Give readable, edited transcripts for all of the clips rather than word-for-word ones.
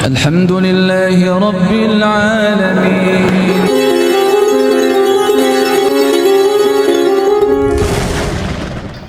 Alhamdulillahi Rabbil Alamin.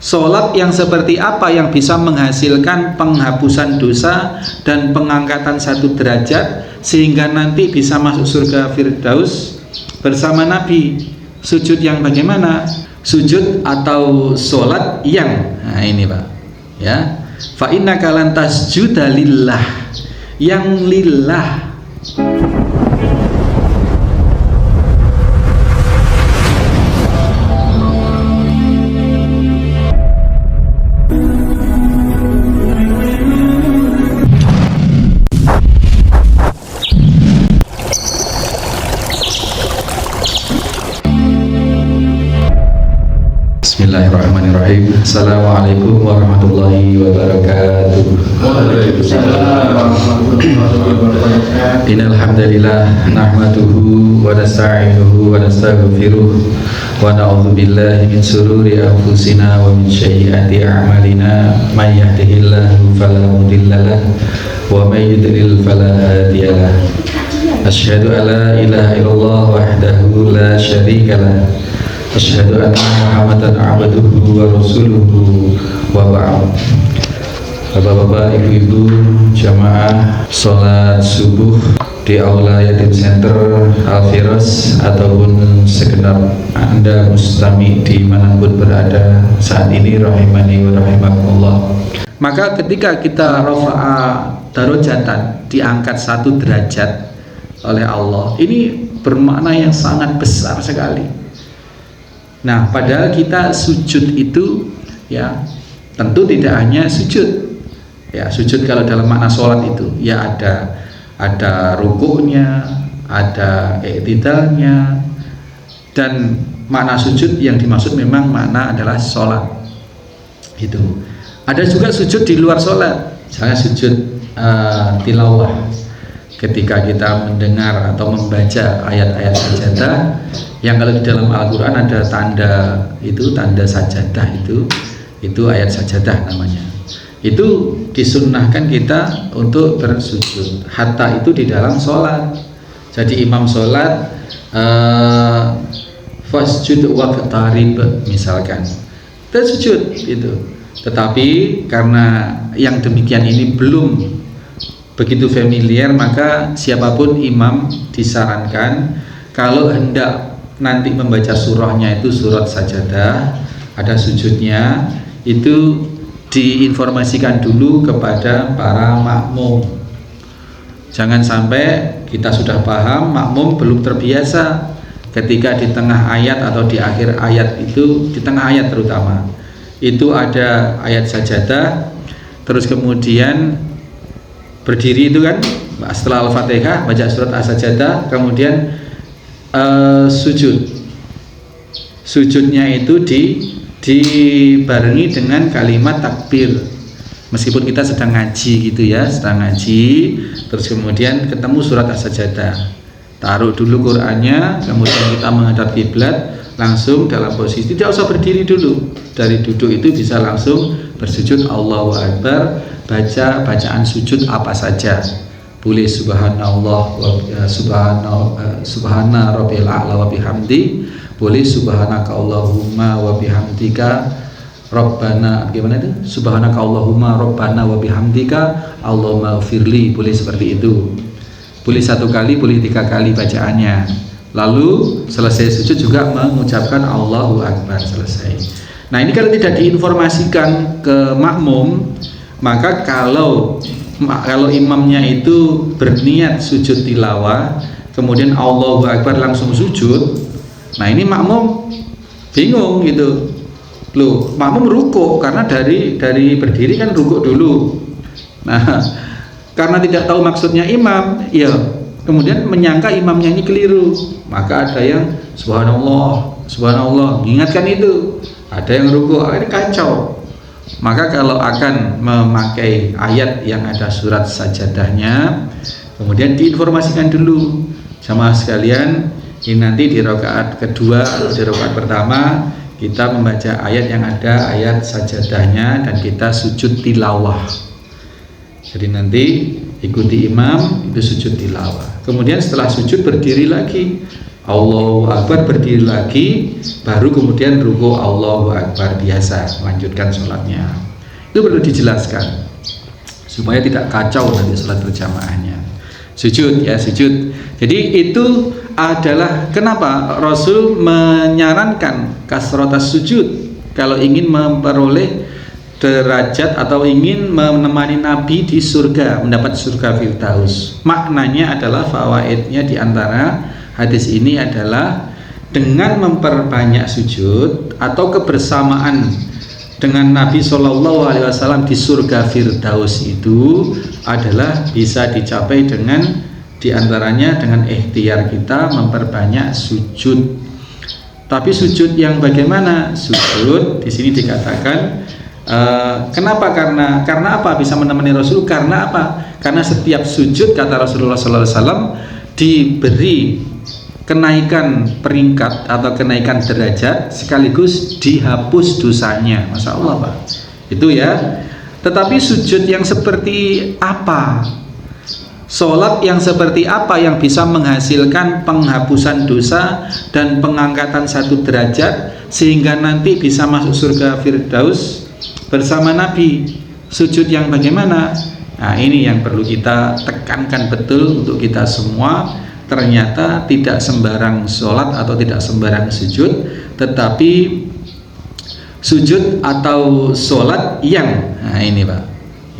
Sholat yang seperti apa yang bisa menghasilkan penghapusan dosa dan pengangkatan 1 derajat sehingga nanti bisa masuk surga Firdaus bersama Nabi? Sujud yang bagaimana? Sujud atau sholat yang, nah ini Pak ya, fa innaka lan tasjuda lillah, yang lillah. Bismillahirrahmanirrahim. Assalamualaikum warahmatullahi wabarakatuh. Innal hamdalillah nahmaduhu wa nasta'inuhu wa nastaghfiruh wa na'udzu billahi min shururi anfusina wa min sayyiati a'malina may yahdihillahu fala mudhillalah wa may yudlil fala hadiyalah. Asyhadu an la ilaha illallah wahdahu la syarikalah. Asyhadu anna Muhammadan abduhu wa rasuluhu wa ba'd. Bapak-bapak, ibu-ibu, jamaah sholat subuh di Aula Yatim Center Al-Firas ataupun segenap Anda mustami dimanapun berada saat ini, rahimani wa rahimakumullah. Maka ketika kita rafa'a darajatan, diangkat 1 derajat oleh Allah, ini bermakna yang sangat besar sekali. Nah, padahal kita sujud itu ya tentu tidak hanya sujud. Ya, sujud kalau dalam makna sholat itu ya ada rukuknya, ada i'tidalnya, dan makna sujud yang dimaksud memang makna adalah sholat. Itu. Ada juga sujud di luar sholat, misalnya sujud tilawah. Ketika kita mendengar atau membaca ayat-ayat sajadah, yang kalau di dalam Al-Quran ada tanda itu, tanda sajadah itu ayat sajadah namanya. Itu disunnahkan kita untuk bersujud. Hatta itu di dalam sholat. Jadi imam sholat fasjud waqtarib misalkan, tersujud itu. Tetapi karena yang demikian ini belum begitu familiar, maka siapapun imam disarankan kalau hendak nanti membaca surahnya itu surat sajadah, ada sujudnya, itu diinformasikan dulu kepada para makmum. Jangan sampai kita sudah paham, makmum belum terbiasa ketika di tengah ayat atau di akhir ayat itu, di tengah ayat terutama, itu ada ayat sajadah, terus kemudian berdiri itu kan setelah Al-Fatihah baca surat As-Sajdah, kemudian sujudnya itu dibarengi dengan kalimat takbir meskipun kita sedang ngaji gitu ya, sedang ngaji, terus kemudian ketemu surat As-Sajdah, taruh dulu Qur'annya, kemudian kita menghadap kiblat, langsung dalam posisi tidak usah berdiri dulu, dari duduk itu bisa langsung bersujud Allahu Akbar, baca bacaan sujud apa saja, boleh subhanallah subhana rabbil a'la wa bihamdi, boleh subhanaka Allahumma wa bihamdika rabbana, gimana itu, subhanaka Allahumma rabbana wa bihamdika Allahumma firli, boleh seperti itu, boleh 1 kali, boleh 3 kali bacaannya. Lalu selesai sujud juga mengucapkan Allahu Akbar, selesai. Nah, ini kalau tidak diinformasikan ke makmum, maka kalau imamnya itu berniat sujud tilawah, kemudian Allahu Akbar langsung sujud, nah ini makmum bingung gitu. Loh, makmum rukuk karena dari berdiri kan rukuk dulu. Nah, karena tidak tahu maksudnya imam, ya kemudian menyangka imamnya ini keliru, maka ada yang subhanallah, subhanallah, mengingatkan itu. Ada yang rukuk, ini kacau. Maka kalau akan memakai ayat yang ada surat sajadahnya, kemudian diinformasikan dulu sama sekalian, ini nanti di rakaat kedua atau di rakaat pertama kita membaca ayat yang ada ayat sajadahnya dan kita sujud tilawah. Jadi nanti ikuti imam, itu sujud tilawah. Kemudian setelah sujud berdiri lagi, Allahu Akbar, berdiri lagi, baru kemudian ruku Allahu Akbar, biasa melanjutkan sholatnya. Itu perlu dijelaskan supaya tidak kacau nanti sholat berjamaahnya. Sujud ya, sujud. Jadi itu adalah kenapa Rasul menyarankan kasrotas sujud kalau ingin memperoleh derajat atau ingin menemani Nabi di surga, mendapat surga Firdaus. Maknanya adalah fawaidnya di antara hadis ini adalah dengan memperbanyak sujud atau kebersamaan dengan Nabi SAW di surga Firdaus itu adalah bisa dicapai dengan diantaranya dengan ikhtiar kita memperbanyak sujud. Tapi sujud yang bagaimana? Sujud di sini dikatakan kenapa? Karena apa bisa menemani Rasul? Karena apa? Karena setiap sujud kata Rasulullah SAW diberi kenaikan peringkat atau kenaikan derajat sekaligus dihapus dosanya. Masya Allah Pak. Itu ya. Tetapi sujud yang seperti apa? Sholat yang seperti apa yang bisa menghasilkan penghapusan dosa dan pengangkatan satu derajat sehingga nanti bisa masuk surga Firdaus bersama Nabi? Sujud yang bagaimana? Nah ini yang perlu kita tekankan betul untuk kita semua. Ternyata tidak sembarang sholat atau tidak sembarang sujud, tetapi sujud atau sholat yang, nah ini Pak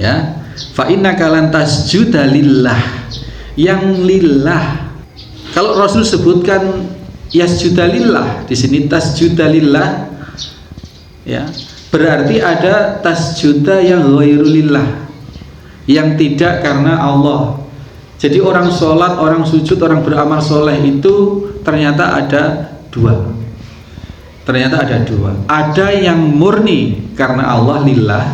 ya, fa innaka lan tasjuda lillah, yang lillah. Kalau Rasul sebutkan yasjuda lillah, di sini tasjuda lillah ya, berarti ada tasjuda yang ghairulillah, yang tidak karena Allah. Jadi orang sholat, orang sujud, orang beramal soleh itu ternyata ada dua. Ternyata ada dua. Ada yang murni karena Allah lillah,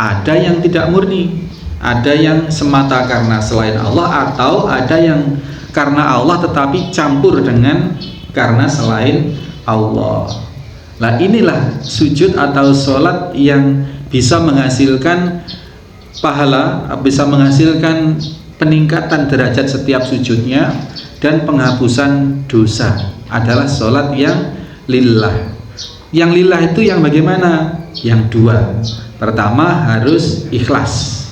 ada yang tidak murni. Ada yang semata karena selain Allah, atau ada yang karena Allah tetapi campur dengan karena selain Allah. Nah inilah sujud atau sholat yang bisa menghasilkan pahala, bisa menghasilkan peningkatan derajat setiap sujudnya dan penghapusan dosa, adalah sholat yang lillah. Yang lillah itu yang bagaimana? Yang dua. Pertama harus ikhlas.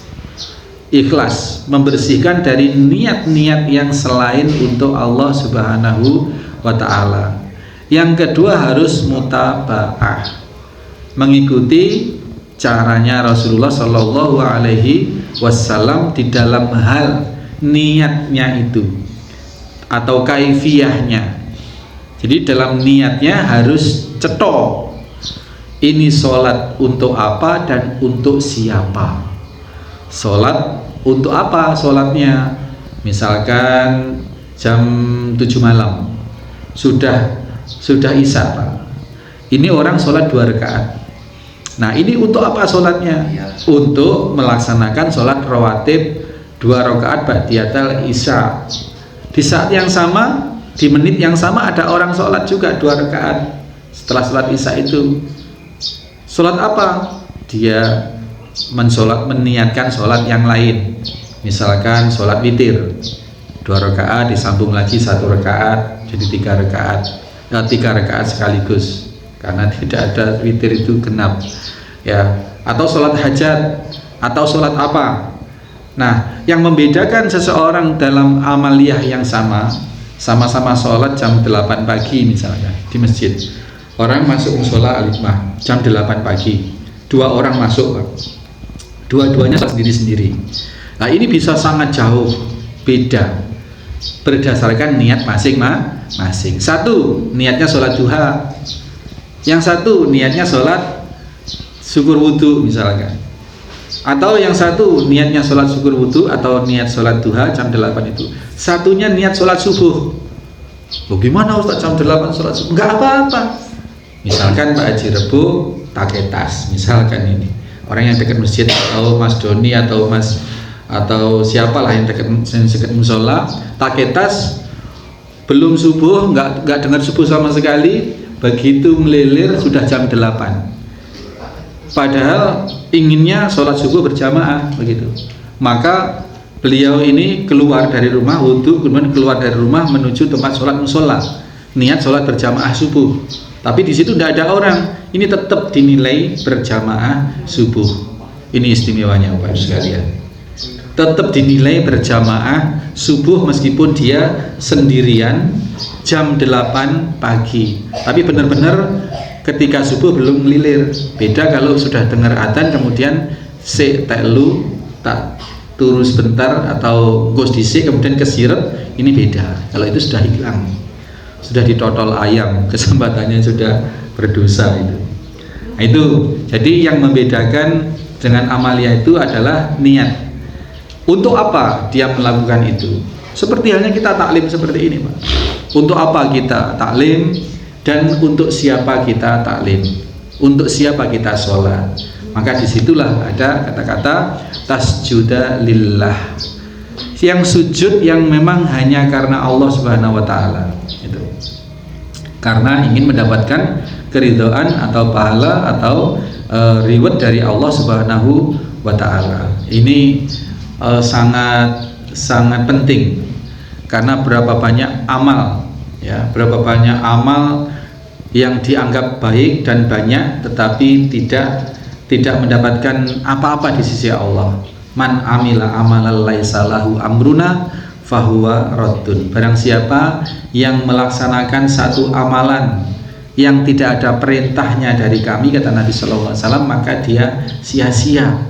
Ikhlas, membersihkan dari niat-niat yang selain untuk Allah Subhanahu wa ta'ala. Yang kedua harus mutaba'ah, mengikuti caranya Rasulullah Shallallahu Alaihi Wasallam di dalam hal niatnya itu atau kaifiyahnya. Jadi dalam niatnya harus cetok, ini sholat untuk apa dan untuk siapa. Sholat untuk apa sholatnya? Misalkan jam 7 malam sudah isya Pak. Ini orang sholat 2 rakaat. Nah ini untuk apa sholatnya? Untuk melaksanakan sholat rawatib 2 rakaat ba'diyatal isya. Di saat yang sama, di menit yang sama ada orang sholat juga 2 rakaat setelah sholat isya itu. Sholat apa? Dia meniatkan sholat yang lain. Misalkan sholat witir 2 rakaat disambung lagi 1 rakaat jadi 3 rakaat. 3 rakaat sekaligus karena tidak ada witir itu genap ya, atau sholat hajat atau sholat apa. Nah yang membedakan seseorang dalam amaliyah yang sama-sama sholat jam 8 pagi misalnya di masjid, orang masuk musola alimah jam 8 pagi, 2 orang masuk dua-duanya sendiri-sendiri. Nah ini bisa sangat jauh beda berdasarkan niat masing-masing. Satu niatnya sholat duha, yang satu niatnya sholat syukur wudhu misalkan, atau yang satu niatnya sholat syukur wudhu atau niat sholat duha jam 8 itu, satunya niat sholat subuh. Bagaimana Ustaz jam 8 sholat subuh? Enggak apa-apa. Misalkan Pak Haji Rebo taketas, misalkan ini orang yang dekat masjid, atau Mas Doni atau Mas atau siapalah yang dekat musola, taketas belum subuh, nggak dengar subuh sama sekali, begitu melilir sudah jam 8, padahal inginnya sholat subuh berjamaah begitu. Maka Beliau ini keluar dari rumah, wudhu, kemudian keluar dari rumah menuju tempat sholat musola, niat sholat berjamaah subuh. Tapi di situ tidak ada orang, ini tetap dinilai berjamaah subuh. Ini istimewanya Bapak Ibu sekalian. Tetap dinilai berjamaah subuh meskipun dia sendirian jam 8 pagi. Tapi benar-benar ketika subuh belum melilir. Beda kalau sudah dengar adzan kemudian telu tak turu sebentar atau gos dhisik kemudian kesiret, ini beda. Kalau itu sudah hilang, sudah ditotol ayam, kesempatannya sudah berdosa itu. Nah, itu jadi yang membedakan dengan amalia itu adalah niat. Untuk apa dia melakukan itu? Seperti halnya kita taklim seperti ini, Pak. Untuk apa kita taklim dan untuk siapa kita taklim? Untuk siapa kita sholat? Maka disitulah ada kata-kata tasjuda lillah. Yang sujud yang memang hanya karena Allah Subhanahu wa taala. Itu. Karena ingin mendapatkan keridhaan atau pahala atau reward dari Allah Subhanahu wa taala. Ini sangat penting karena berapa banyak amal ya, berapa banyak amal yang dianggap baik dan banyak tetapi tidak mendapatkan apa-apa di sisi Allah. Man amila amalan laisa lahu amruna fahuwa raddun. Barang siapa yang melaksanakan satu amalan yang tidak ada perintahnya dari kami, kata Nabi sallallahu alaihi wasallam, maka dia sia-sia,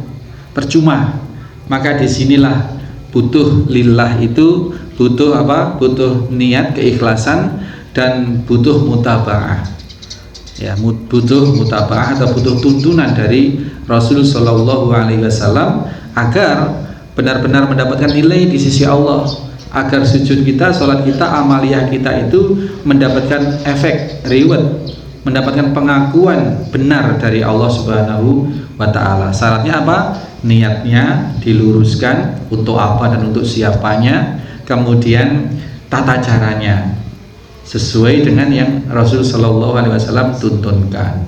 percuma. Maka disinilah butuh lillah itu butuh apa? Butuh niat, keikhlasan, dan butuh mutabaah. Ya, butuh mutabaah atau butuh tuntunan dari Rasul Shallallahu Alaihi Wasallam agar benar-benar mendapatkan nilai di sisi Allah, agar sujud kita, sholat kita, amaliyah kita itu mendapatkan efek reward, mendapatkan pengakuan benar dari Allah Subhanahu wa taala. Syaratnya apa? Niatnya diluruskan, untuk apa dan untuk siapanya, kemudian tata caranya sesuai dengan yang Rasul Shallallahu Alaihi Wasallam tuntunkan.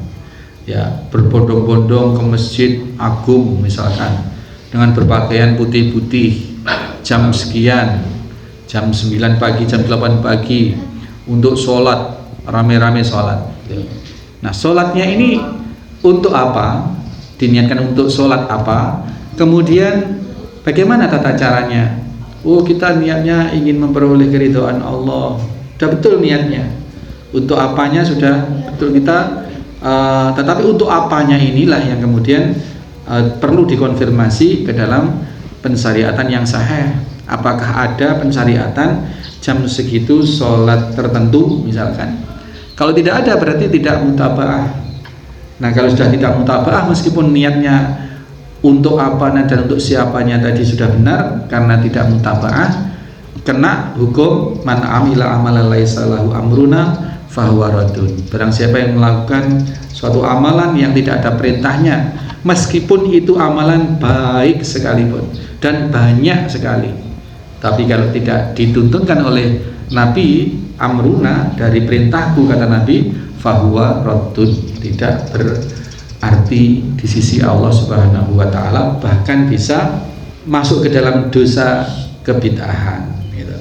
Ya, berbondong-bondong ke masjid agung misalkan dengan berpakaian putih-putih jam sekian, jam 9 pagi, jam 8 pagi untuk sholat, rame-rame sholat. Nah, sholatnya ini untuk apa? Diniatkan untuk sholat apa, kemudian bagaimana tata caranya. Oh, kita niatnya ingin memperoleh keridhaan Allah, sudah betul niatnya. Untuk apanya sudah betul kita, tetapi untuk apanya inilah yang kemudian perlu dikonfirmasi ke dalam pensyariatan yang sahih. Apakah ada pensyariatan jam segitu sholat tertentu misalkan? Kalau tidak ada berarti tidak mutabaah. Nah, kalau sudah tidak mutabaah meskipun niatnya untuk apa dan untuk siapanya tadi sudah benar, karena tidak mutabaah kena hukum man amila amalan laisa lahu amruna fahuwa raddun. Barang siapa yang melakukan suatu amalan yang tidak ada perintahnya, meskipun itu amalan baik sekalipun dan banyak sekali, tapi kalau tidak dituntunkan oleh Nabi, amruna dari perintahku, kata Nabi, fahuwa raddun, tidak berarti di sisi Allah Subhanahu wa taala, bahkan bisa masuk ke dalam dosa kebid'ahan gitu.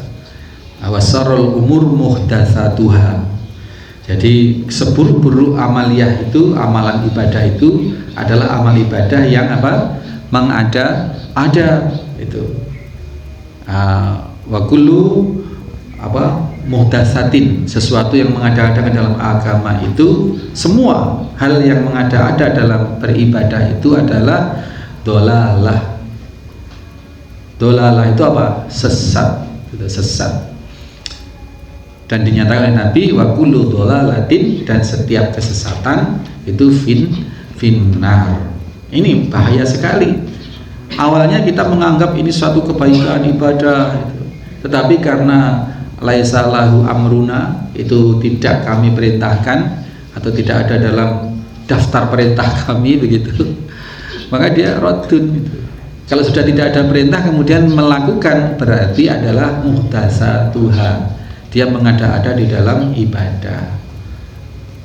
Awasarul umur muhdatsatuha. Jadi seburuk-buruk amaliyah itu, amalan ibadah itu adalah amal ibadah yang apa? Mengada-ada itu. Wa kullu apa? Muhdatsatin, sesuatu yang mengada-ada dalam agama itu, semua hal yang mengada-ada dalam beribadah itu adalah dolalah. Dolalah itu apa? Sesat, sesat. Dan dinyatakan oleh Nabi, wa kullu dolalatin, dan setiap kesesatan itu finnar. Ini bahaya sekali. Awalnya kita menganggap ini suatu kebaikan ibadah, tetapi karena laisa lahu amruna, itu tidak kami perintahkan atau tidak ada dalam daftar perintah kami begitu, maka dia raddun gitu. Kalau sudah tidak ada perintah kemudian melakukan, berarti adalah muhdatsatuha, dia mengada-ada di dalam ibadah.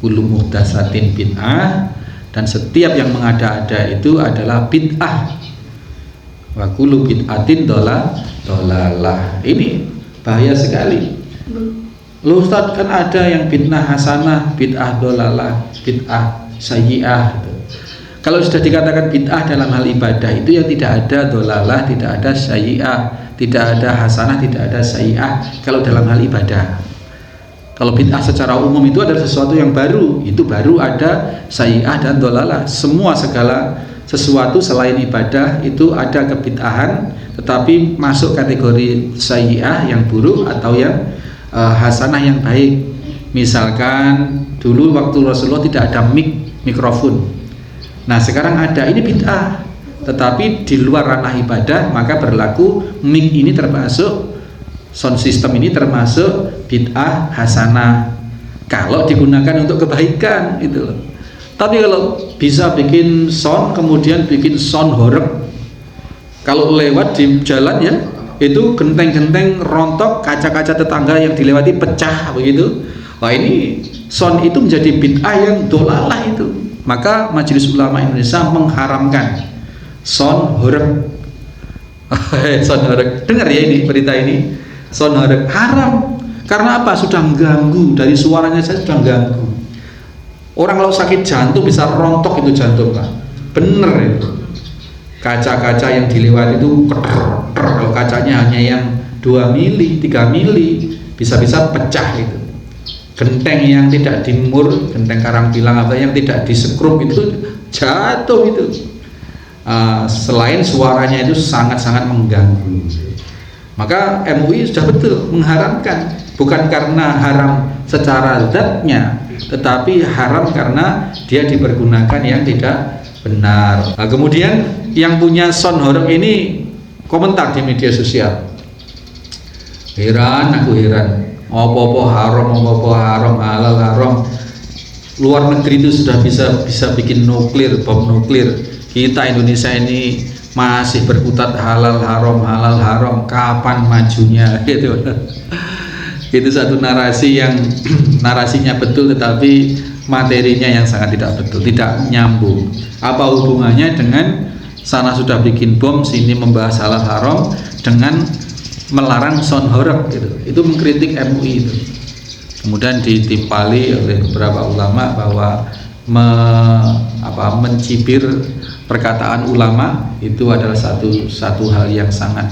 Kullu muhdatsatin bid'ah, dan setiap yang mengada-ada itu adalah bid'ah. Wa kullu bid'atin dolalah. Ini bahaya sekali. Loh Ustaz, kan ada yang bid'ah hasanah, bid'ah dolalah, bid'ah sayyi'ah gitu. Kalau sudah dikatakan bid'ah dalam hal ibadah itu ya tidak ada dolalah, tidak ada sayyi'ah, tidak ada hasanah, tidak ada sayyi'ah kalau dalam hal ibadah. Kalau bid'ah secara umum itu adalah sesuatu yang baru, itu baru ada sayyi'ah dan dolalah. Semua segala sesuatu selain ibadah itu ada kebid'ahan, tetapi masuk kategori sayyi'ah yang buruk atau yang hasanah yang baik. Misalkan dulu waktu Rasulullah tidak ada mikrofon. Nah sekarang ada, ini bid'ah, tetapi di luar ranah ibadah, maka berlaku mic ini termasuk, sound system ini termasuk bid'ah hasanah kalau digunakan untuk kebaikan itu loh. Tapi kalau bisa bikin sound kemudian bikin sound horeg, kalau lewat di jalan ya itu genteng-genteng rontok, kaca-kaca tetangga yang dilewati pecah begitu, wah ini sound itu menjadi bid'ah yang dolalah itu. Maka Majelis Ulama Indonesia mengharamkan sound horeg. Sound horeg, dengar ya ini berita ini, sound horeg haram. Karena apa? Sudah mengganggu, dari suaranya saya sudah mengganggu. Orang kalau sakit jantung bisa rontok itu jantung Pak, bener itu. Kaca-kaca yang dilewati itu kalau kacanya hanya yang 2 mili, 3 mili bisa-bisa pecah itu. Genteng yang tidak dimur, genteng karangpilang apa yang tidak disekrup itu jatuh itu. Selain suaranya itu sangat-sangat mengganggu. Maka MUI sudah betul mengharamkan, bukan karena haram secara zatnya, tetapi haram karena dia dipergunakan yang tidak benar. Nah, kemudian yang punya sound horeg ini komentar di media sosial. Heran, aku heran. Apa-apa haram, halal haram. Luar negeri itu sudah bisa bikin nuklir, bom nuklir. Kita Indonesia ini masih berkutat halal haram. Kapan majunya gitu. Itu satu narasi yang narasinya betul tetapi materinya yang sangat tidak betul, tidak nyambung. Apa hubungannya dengan sana sudah bikin bom, sini membahas halal haram dengan melarang sound horeg gitu. Itu mengkritik MUI itu. Kemudian ditimpali oleh beberapa ulama bahwa mencibir perkataan ulama itu adalah satu hal yang sangat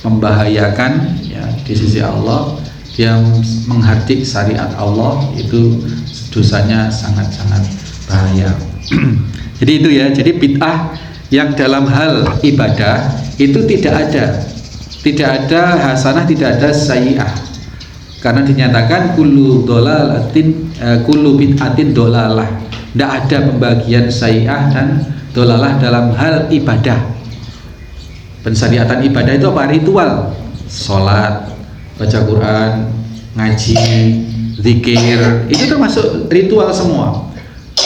membahayakan ya di sisi Allah. Dia menghardik syariat Allah, itu dosanya sangat-sangat bahaya. Jadi itu ya, jadi bid'ah yang dalam hal ibadah itu tidak ada hasanah, tidak ada sayyi'ah, karena dinyatakan kullu bid'atin dolalah. Tidak ada pembagian sayyi'ah dan dolalah dalam hal ibadah. Pensyariatan ibadah itu apa? Ritual, sholat, baca Quran, ngaji, zikir, itu termasuk ritual semua.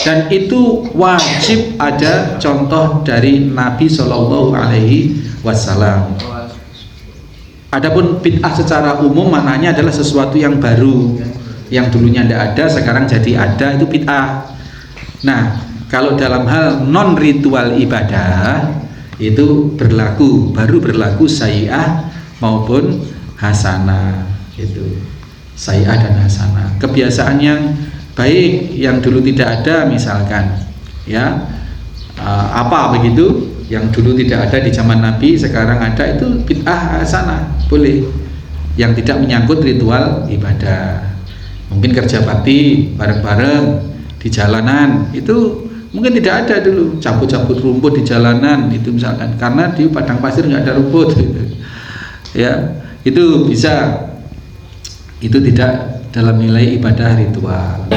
Dan itu wajib ada contoh dari Nabi Shallallahu Alaihi Wasallam. Adapun bid'ah secara umum maknanya adalah sesuatu yang baru, yang dulunya tidak ada sekarang jadi ada, itu bid'ah. Nah, kalau dalam hal non ritual ibadah itu baru berlaku sayyi'ah maupun hasanah, itu sayyi'ah dan hasanah. Kebiasaan yang baik yang dulu tidak ada misalkan ya apa begitu yang dulu tidak ada di zaman Nabi sekarang ada, itu bid'ah hasanah, boleh, yang tidak menyangkut ritual ibadah. Mungkin kerja bakti bareng-bareng di jalanan, itu mungkin tidak ada dulu, cabut-cabut rumput di jalanan itu misalkan, karena di padang pasir nggak ada rumput gitu. Ya itu bisa, itu tidak dalam nilai ibadah ritual.